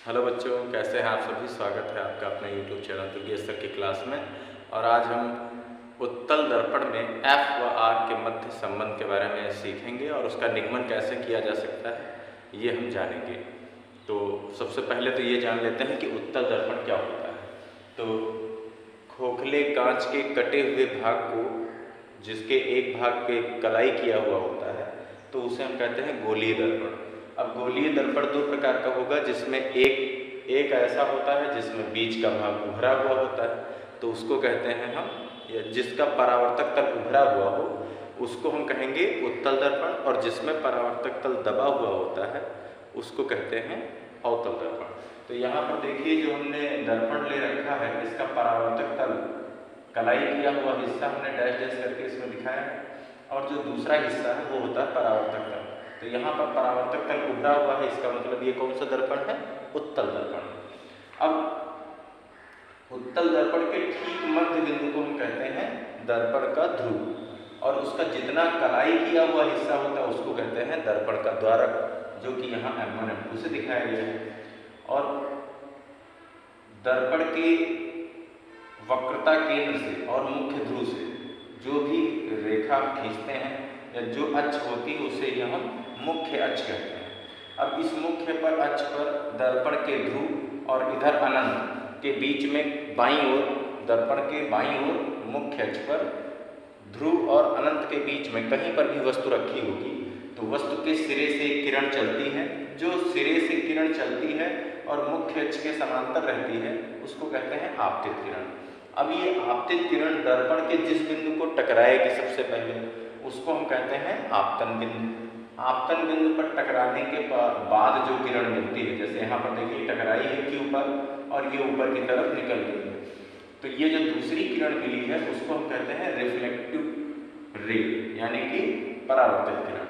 Hello बच्चों, कैसे हैं आप सभी। स्वागत है आपका अपने YouTube चैनल तृतीय स्तर की क्लास में। और आज हम उत्तल दर्पण में F व R के मध्य संबंध के बारे में सीखेंगे और उसका निगमन कैसे किया जा सकता है ये हम जानेंगे। तो सबसे पहले तो ये जान लेते हैं कि उत्तल दर्पण क्या होता है। तो खोखले कांच के कटे हुए भाग को जिसके एक भाग पे कलाई किया हुआ होता है तो उसे हम कहते हैं गोलीय दर्पण। अब गोलीय दर्पण दो प्रकार का होगा, जिसमें एक ऐसा होता है जिसमें बीच का भाग उभरा हुआ होता है तो उसको कहते हैं हम, या जिसका परावर्तक तल उभरा हुआ हो उसको हम कहेंगे उत्तल दर्पण, और जिसमें परावर्तक तल दबा हुआ होता है उसको कहते हैं अवतल दर्पण। तो यहाँ पर देखिए, जो हमने दर्पण ले रखा है इसका परावर्तक तल कलाई किया हुआ हिस्सा हमने डैश डैश करके इसमें दिखाया है, और जो दूसरा हिस्सा है वो होता है परावर्तक तल। तो यहाँ पर परावर्तक तल उभरा हुआ है, इसका मतलब ये कौन सा दर्पण है? उत्तल दर्पण। अब उत्तल दर्पण के ठीक मध्य बिंदु को हम कहते हैं दर्पण का ध्रुव, और उसका जितना कलाई किया हुआ हिस्सा होता है उसको कहते हैं दर्पण का द्वारक, जो कि यहाँ M1 M2 से दिखाया गया है। और दर्पण के वक्रता केंद्र से और मुख्य ध्रुव से जो भी रेखा खींचते हैं या जो अक्ष होती है उसे यह हम मुख्य अक्ष कहते हैं। अब इस मुख्य पर अक्ष पर दर्पण के ध्रुव और इधर अनंत के बीच में बाईं ओर, दर्पण के बाईं ओर मुख्य अक्ष पर ध्रुव और अनंत के बीच में कहीं पर भी वस्तु रखी होगी तो वस्तु के सिरे से किरण चलती है। जो सिरे से किरण चलती है और मुख्य अक्ष के समांतर रहती है उसको कहते हैं आपतित किरण। अब ये आपतित किरण दर्पण के जिस बिंदु को टकराएगी सबसे पहले उसको हम कहते हैं आपतन बिंदु। आपतन बिंदु पर टकराने के बाद जो किरण मिलती है, जैसे यहाँ पर देखिए टकराई है Q पर और ये ऊपर की तरफ निकल गई है, तो ये जो दूसरी किरण मिली है उसको हम कहते हैं रिफ्लेक्टिव रे, यानी कि परावर्तित किरण।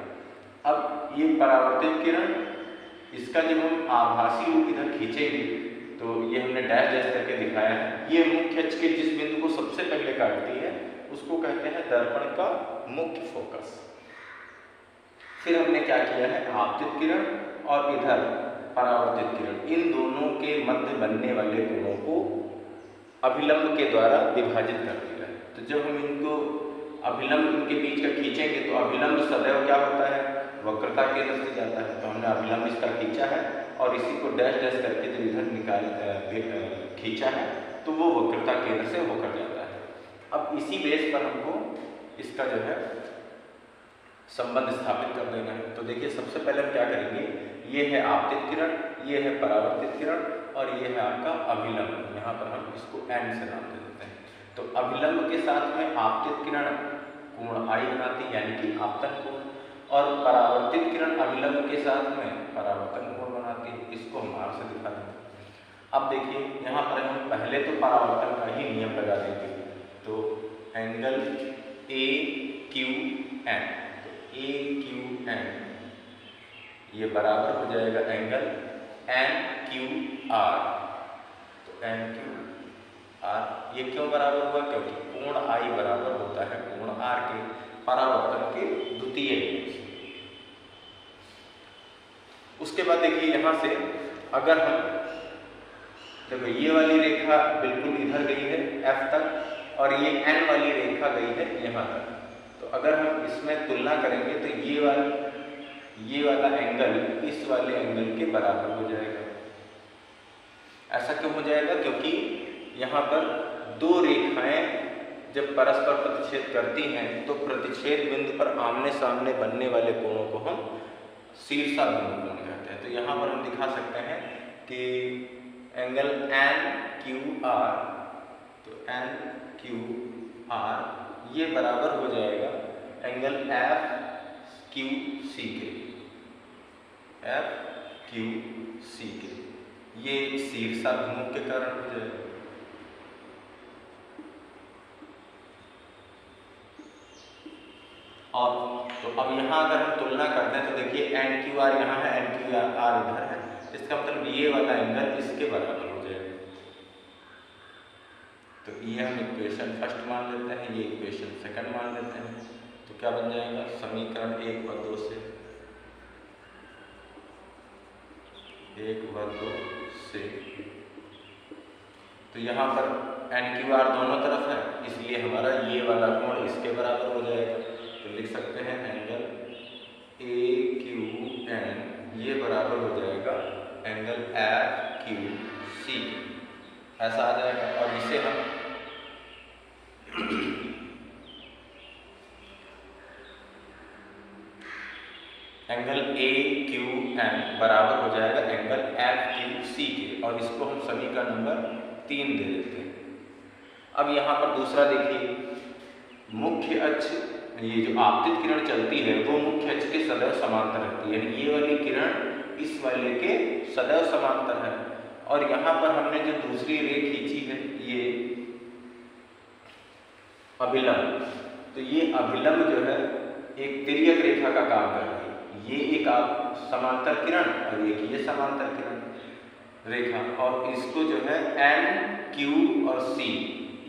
अब ये परावर्तित किरण, इसका जब हम आभासी रूप इधर खींचेंगे तो ये हमने डैश डैश करके दिखाया है, ये मुख्य अक्ष के जिस बिंदु को सबसे पहले काटती है उसको कहते हैं दर्पण का मुख्य फोकस। फिर हमने क्या किया है, आपतित किरण और इधर परावर्तित किरण, इन दोनों के मध्य बनने वाले कोणों को अभिलंब के द्वारा विभाजित कर दिया है। तो जब हम इनको अभिलंब इनके बीच का खींचेंगे तो अभिलंब सदैव क्या होता है, वक्रता केंद्र से जाता है। तो हमने अभिलंब इसका खींचा है और इसी को डैश डैश करके जब इधर खींचा है तो वो वक्रता केंद्र से होकर जाता है। अब इसी बेस पर हमको इसका जो है संबंध स्थापित कर देना है। तो देखिए, सबसे पहले हम क्या करेंगे, ये है आपतित किरण, ये है परावर्तित किरण और ये है आपका अभिलंब। यहाँ पर हम इसको N से नाम दे देते हैं। तो अभिलंब के साथ में आपतित किरण कोण I बनाती है, यानी कि आपतन कोण, और परावर्तित किरण अभिलंब के साथ में परावर्तन कोण बनाती है। इसको हम R से दिखा देते हैं। अब देखिए, यहाँ पर हम पहले तो परावर्तन का ही नियम लगा देंगे। तो एंगल AQN, AQN ये बराबर हो जाएगा एंगल NQR। तो NQR ये क्यों बराबर हुआ, क्योंकि कोण I बराबर होता है कोण R के परावर्तन के द्वितीय गुण से। उसके बाद देखिए, यहाँ से अगर हम देखो, ये वाली रेखा बिल्कुल इधर गई है F तक और ये N वाली रेखा गई है यहाँ तक। तो अगर हम इसमें तुलना करेंगे तो ये वाला एंगल इस वाले एंगल के बराबर हो जाएगा। ऐसा क्यों हो जाएगा, क्योंकि यहाँ पर दो रेखाएं जब परस्पर प्रतिच्छेद करती हैं तो प्रतिच्छेद बिंदु पर आमने सामने बनने वाले कोणों को हम शीर्षाभिमुख कोण कहते हैं। तो यहाँ पर हम दिखा सकते हैं कि एंगल NQR, तो NQR ये बराबर हो जाएगा एंगल FQC के, FQC के। ये शीर्षाभिमुख के कारण हो जाएगा। और तो अब यहाँ अगर हम तुलना करते हैं तो देखिए NQR यहाँ है, NQR इधर है, इसका मतलब ये वाला एंगल इसके बराबर हो जाएगा। तो ये हम इक्वेशन फर्स्ट मान लेते हैं, ये इक्वेशन सेकंड मान लेते हैं। तो क्या बन जाएगा, समीकरण 1 व 2 से 1 व 2 से। तो यहाँ पर NQR दोनों तरफ है, इसलिए हमारा ये वाला कोण इसके बराबर हो जाएगा। तो लिख सकते हैं एंगल AQN ये बराबर हो जाएगा एंगल FQC, ऐसा आ जाएगा। और इसे हम एंगल AQN बराबर हो जाएगा एंगल FQC के, और इसको हम समीकरण नंबर 3 दे देते हैं। अब यहाँ पर दूसरा देखिए, मुख्य अक्ष, ये जो आपतित किरण चलती है वो मुख्य अक्ष के सदैव समांतर रहती है, यानी ये वाली किरण इस वाले के सदैव समांतर है। और यहाँ पर हमने जो दूसरी रे खींची है ये अभिलंब, तो ये अभिलंब जो है एक तिर्यक रेखा का काम कर रही है। ये एक आप समांतर किरण और एक ये समांतर किरण रेखा, और इसको जो है NQ और C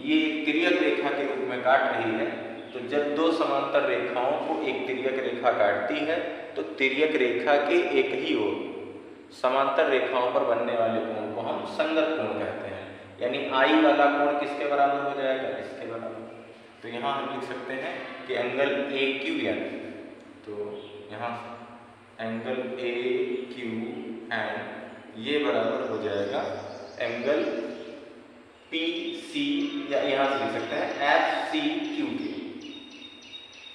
ये एक तिर्यक रेखा के रूप में काट रही है। तो जब दो समांतर रेखाओं को एक तिर्यक रेखा काटती है तो तिर्यक रेखा के एक ही ओर समांतर रेखाओं पर बनने वाले कोण को हम संगत कोण कहते हैं, यानी I वाला कोण किसके बराबर हो जाएगा, इसके बराबर। तो यहाँ हम लिख सकते हैं कि एंगल AQN, तो यहाँ एंगल AQN ये बराबर हो जाएगा एंगल PC, या यहाँ से लिख सकते हैं FCQ के,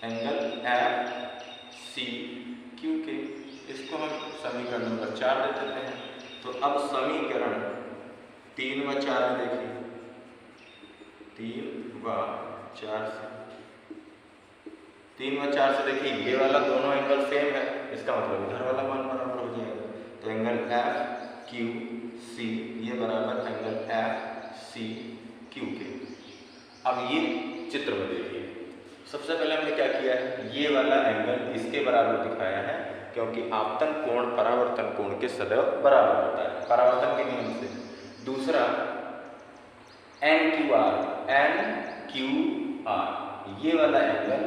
एंगल FCQ के। इसको हम समीकरण नंबर 4 दे देते हैं। तो अब समीकरण 3 व 4 में देखिए, 3 व 4 से देखिए ये वाला दोनों एंगल सेम है, इसका मतलब इधर वाला मान बराबर हो जाएगा। तो एंगल FQC ये बराबर एंगल FCQ के। अब ये चित्र में देखिए, सबसे पहले हमने क्या किया है, ये वाला एंगल इसके बराबर दिखाया है, क्योंकि आपतन कोण परावर्तन कोण के सदैव बराबर होता है परावर्तन के नियम से। दूसरा NQR ये वाला एंगल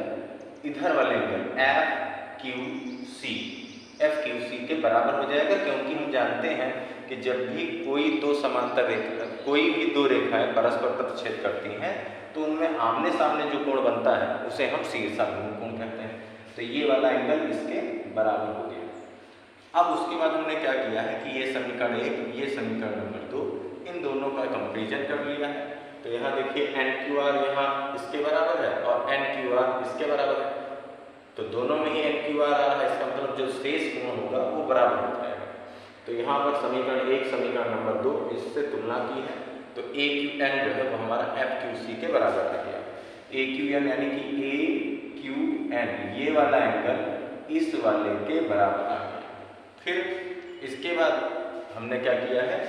इधर वाले एंगल FQC के बराबर हो जाएगा, क्योंकि हम जानते हैं कि जब भी कोई दो समांतर रेखा, कोई भी दो रेखाएं परस्पर प्रतिच्छेद करती हैं तो उनमें आमने सामने जो कोण बनता है उसे हम शीर्षाभिमुख कोण कहते हैं। तो ये वाला एंगल इसके बराबर हो गया। अब उसके बाद हमने क्या किया है कि ये समीकरण 1 ये समीकरण नंबर 2 इन दोनों का कंपैरिजन कर लिया है। तो यहाँ देखिए NQR यहाँ इसके बराबर है और NQR इसके बराबर है, तो दोनों में ही NQR आ रहा है, इसका मतलब जो शेष कोण होगा वो बराबर हो जाएगा। तो यहाँ पर समीकरण 1 समीकरण नंबर 2 इससे तुलना की है, तो AQN जो है वो हमारा FQC के बराबर रह गया। AQN यानी कि AQN ये वाला एंगल इस वाले के बराबर आ गया। फिर इसके बाद हमने क्या किया है,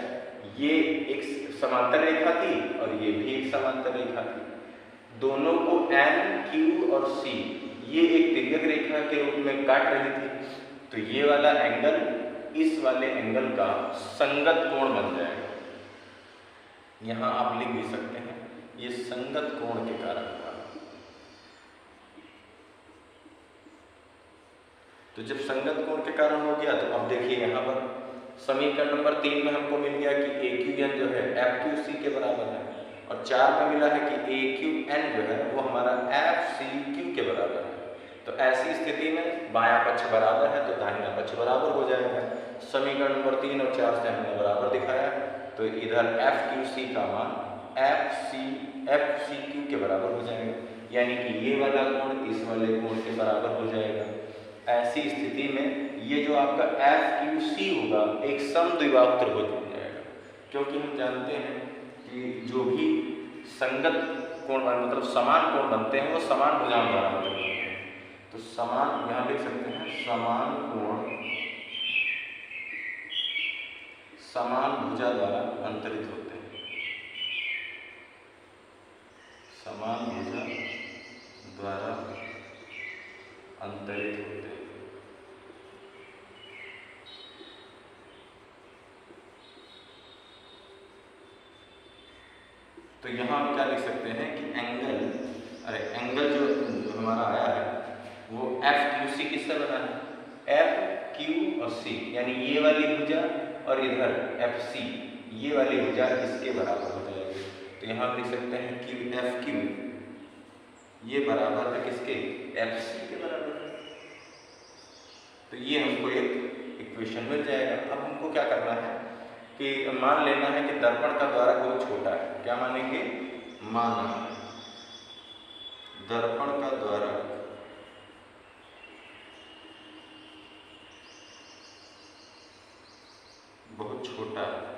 ये एक समांतर रेखा थी और ये भी एक समांतर रेखा थी, दोनों को NQ और C ये एक तिर्यक रेखा के रूप में काट रही थी। तो ये वाला एंगल इस वाले एंगल का संगत कोण बन जाएगा। यहाँ आप लिख भी सकते हैं ये संगत कोण के कारण हुआ। तो जब संगत कोण के कारण हो गया तो अब देखिए यहाँ पर समीकरण नंबर 3 में हमको मिल गया कि AQN जो है FQC के बराबर है, और 4 में मिला है कि AQN जो है वो हमारा FCQ के बराबर है। तो ऐसी स्थिति में बायां पक्ष बराबर है तो दाहिना पक्ष बराबर हो जाएगा। समीकरण नंबर 3 और 4 से हमने बराबर दिखाया, तो इधर FQC का मान FCQ के बराबर हो जाएगा, यानी कि ये वाला कोण इस वाले कोण के बराबर हो जाएगा। ऐसी स्थिति में ये जो आपका FQC होगा एक समद्विबाहुत्तर हो जाएगा, क्योंकि हम जानते हैं कि जो भी संगत कोण मतलब समान कोण बनते हैं वो समान भुजाओं द्वारा अंतरित होते हैं। तो समान यहाँ लिख सकते हैं समान कोण समान भुजा द्वारा अंतरित होते हैं, समान भुजा द्वारा अंतरित होते हैं। तो यहाँ हम क्या लिख सकते हैं कि एंगल जो हमारा आया है वो FQC किससे बना है, FQ और C, यानी ये वाली भुजा और इधर FC ये वाली भुजा इसके बराबर हो जाएगी। तो यहाँ हम लिख सकते हैं क्यू एफ क्यू ये बराबर है किसके, एफ सी के बराबर है। तो ये हमको एक इक्वेशन मिल जाएगा। अब हमको क्या करना है कि मान लेना है कि दर्पण का द्वारक बहुत छोटा है। क्या मानेंगे, माना दर्पण का द्वारक बहुत छोटा है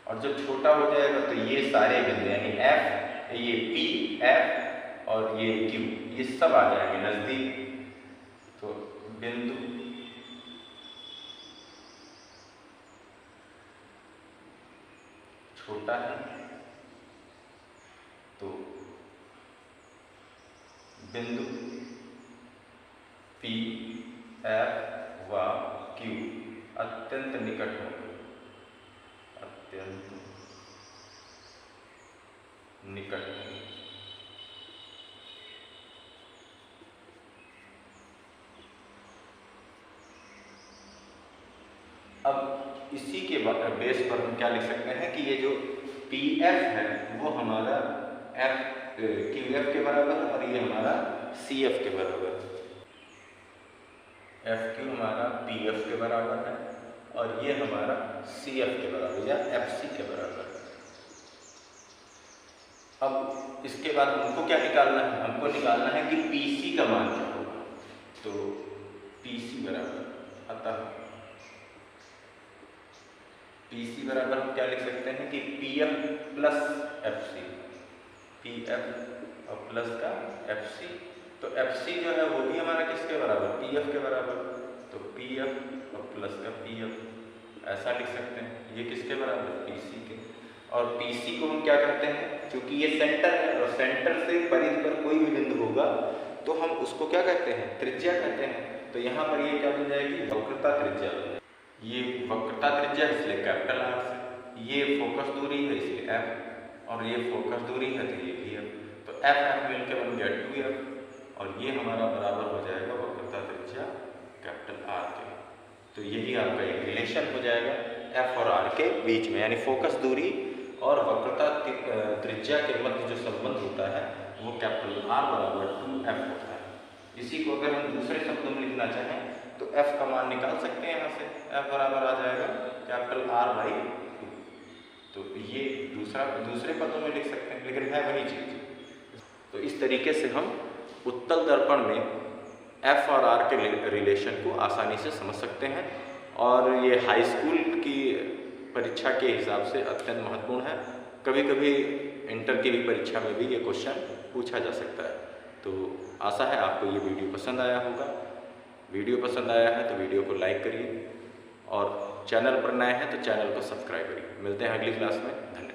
और जब छोटा हो जाएगा तो ये सारे बिंदु यानी एफ, ये पी, एफ और ये क्यू ये सब आ जाएंगे नजदीक। तो बिंदु छोटा है तो बिंदु पी, एफ व क्यू अत्यंत निकट होंगे, अत्यंत निकट होंगे। अब इसी के बेस पर हम क्या लिख सकते हैं कि ये जो पी एफ है वो हमारा एफ क्यू एफ के बराबर है और ये हमारा सी एफ के बराबर है। एफ क्यू हमारा पी एफ के बराबर है और ये हमारा सी एफ के बराबर या एफ सी के बराबर है। अब इसके बाद हमको क्या निकालना है, हमको निकालना है कि पी सी का मान क्या होगा। तो पी सी बराबर अतः पी सी बराबर हम क्या लिख सकते हैं कि P F plus F C, P F और प्लस का एफ सी। तो एफ सी जो है वो भी हमारा किसके बराबर, पी एफ के बराबर। तो पी एफ और प्लस का पी एफ ऐसा लिख सकते हैं। ये किसके बराबर, पी सी के। और पी सी को हम क्या करते हैं, क्योंकि ये सेंटर है और सेंटर से परिधि पर कोई भी बिंदु होगा तो हम उसको क्या कहते हैं, त्रिज्या कहते हैं। तो यहाँ पर ये क्या बन जाएगी, वक्रता त्रिज्या। ये वक्रता त्रिज्या इसलिए कैपिटल आर से, ये फोकस दूरी है इसलिए एफ और ये फोकस दूरी है तो ये भी एफ। तो एफ एफ मिलकर बन गया 2f और ये हमारा बराबर हो जाएगा वक्रता त्रिज्या कैपिटल आर के। तो यही आपका एक रिलेशन हो जाएगा एफ और आर के बीच में, यानी फोकस दूरी और वक्रता त्रिज्या के मध्य जो संबंध होता है वो कैपिटल आर बराबर 2f होता है। इसी को अगर हम दूसरे शब्दों में लिखना चाहें तो f का मान निकाल सकते हैं। यहाँ से f बराबर आ जाएगा कैपिटल R बाई 2। तो ये दूसरे पदों में लिख सकते हैं लेकिन है वही चीज़। तो इस तरीके से हम उत्तल दर्पण में f और R के रिलेशन को आसानी से समझ सकते हैं और ये हाई स्कूल की परीक्षा के हिसाब से अत्यंत महत्वपूर्ण है। कभी कभी इंटर की भी परीक्षा में भी ये क्वेश्चन पूछा जा सकता है। तो आशा है आपको ये वीडियो पसंद आया होगा। वीडियो पसंद आया है तो वीडियो को लाइक करिए और चैनल पर नए हैं तो चैनल को सब्सक्राइब करिए। मिलते हैं अगली क्लास में। धन्यवाद।